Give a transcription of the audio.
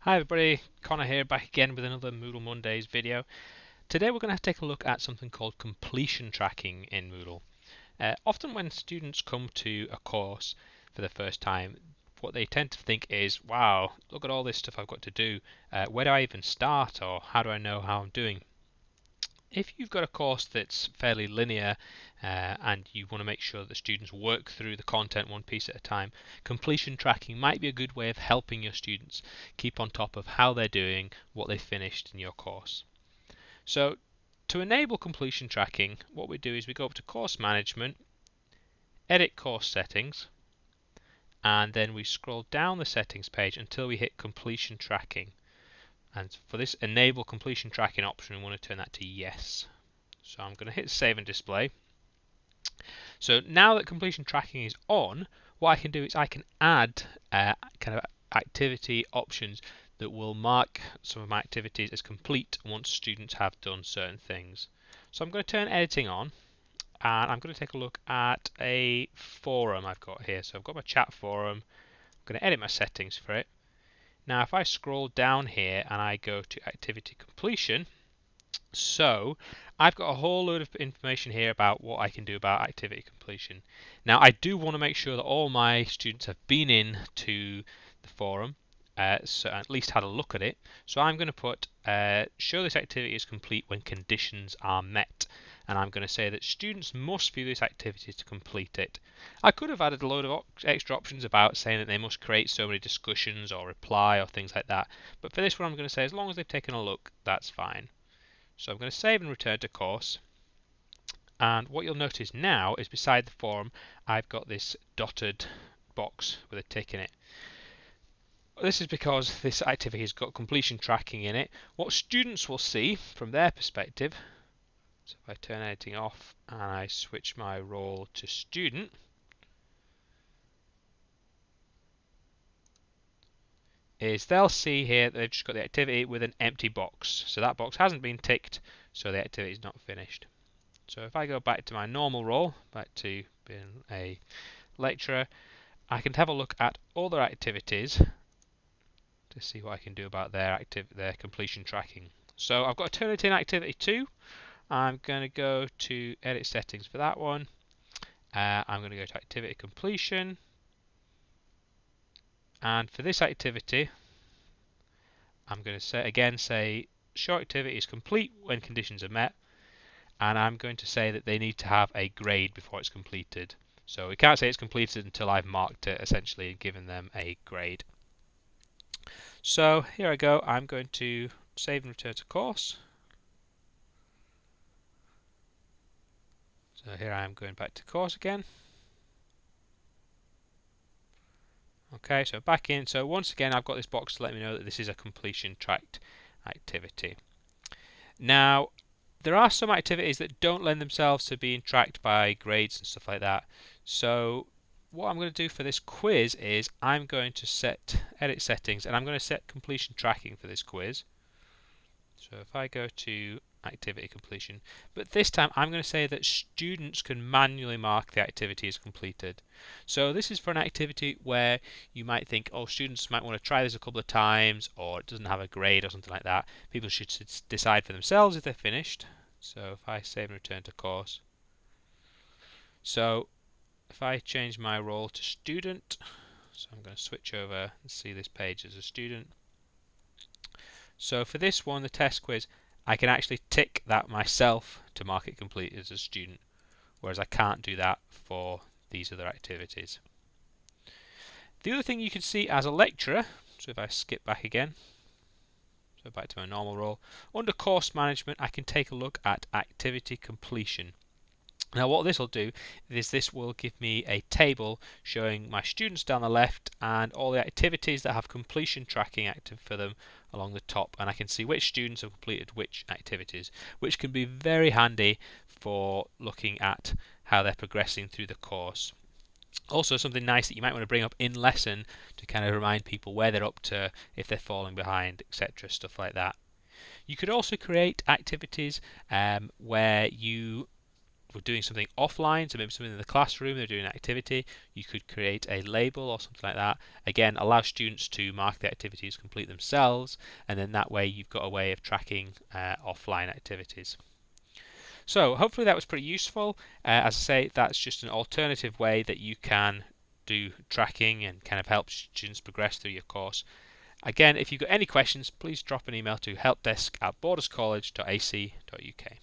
Hi everybody, Connor here, back again with another Moodle Mondays video. Today we're going to take a look at something called completion tracking in Moodle. Often when students come to a course for the first time, what they tend to think is, wow, look at all this stuff I've got to do. Where do I even start, or how do I know how I'm doing? If you've got a course that's fairly linear and you want to make sure that students work through the content one piece at a time, completion tracking might be a good way of helping your students keep on top of how they're doing, what they finished in your course. So to enable completion tracking, what we do is we go up to Course Management, Edit Course Settings, and then we scroll down the settings page until we hit Completion Tracking. And for this enable completion tracking option, we want to turn that to yes. So I'm going to hit save and display. So now that completion tracking is on, what I can do is I can add kind of activity options that will mark some of my activities as complete once students have done certain things. So I'm going to turn editing on, and I'm going to take a look at a forum I've got here. So I've got my chat forum. I'm going to edit my settings for it. Now if I scroll down here and I go to activity completion, so I've got a whole load of information here about what I can do about activity completion. Now I do want to make sure that all my students have been in to the forum, so at least had a look at it. So I'm going to put show this activity is complete when conditions are met. And I'm going to say that students must view this activity to complete it. I could have added a load of extra options about saying that they must create so many discussions or reply or things like that. But for this one I'm going to say as long as they've taken a look, that's fine. So I'm going to save and return to course. And what you'll notice now is beside the forum I've got this dotted box with a tick in it. This is because this activity has got completion tracking in it. What students will see from their perspective, so if I turn editing off and I switch my role to student, is they'll see here that they've just got the activity with an empty box. So that box hasn't been ticked, so the activity is not finished. So if I go back to my normal role, back to being a lecturer, I can have a look at all their activities to see what I can do about their completion tracking. So I've got to turn it in activity 2. I'm going to go to edit settings for that one. I'm going to go to activity completion, and for this activity I'm going to say show activity is complete when conditions are met, and I'm going to say that they need to have a grade before it's completed. So we can't say it's completed until I've marked it essentially and given them a grade. So here I go, I'm going to save and return to course. So here I am going back to course again. Okay, so back in. So once again I've got this box to let me know that this is a completion tracked activity. Now there are some activities that don't lend themselves to being tracked by grades and stuff like that. So what I'm going to do for this quiz is I'm going to edit settings, and I'm going to set completion tracking for this quiz. So if I go to activity completion, but this time I'm going to say that students can manually mark the activity as completed. So this is for an activity where you might think, oh, students might want to try this a couple of times, or it doesn't have a grade or something like that. People should decide for themselves if they're finished. So if I save and return to course, so if I change my role to student, so I'm going to switch over and see this page as a student. So for this one, the test quiz, I can actually tick that myself to mark it complete as a student, whereas I can't do that for these other activities. The other thing you can see as a lecturer, so if I skip back again, so back to my normal role, under course management I can take a look at activity completion. Now what this will do is this will give me a table showing my students down the left and all the activities that have completion tracking active for them along the top, and I can see which students have completed which activities, which can be very handy for looking at how they're progressing through the course. Also something nice that you might want to bring up in lesson to kind of remind people where they're up to, if they're falling behind, etc., stuff like that. You could also create activities where you were doing something offline, so maybe something in the classroom, they're doing an activity, you could create a label or something like that. Again, allow students to mark the activities complete themselves, and then that way you've got a way of tracking offline activities. So hopefully that was pretty useful. As I say, that's just an alternative way that you can do tracking and kind of help students progress through your course. Again, if you've got any questions, please drop an email to helpdesk@borderscollege.ac.uk.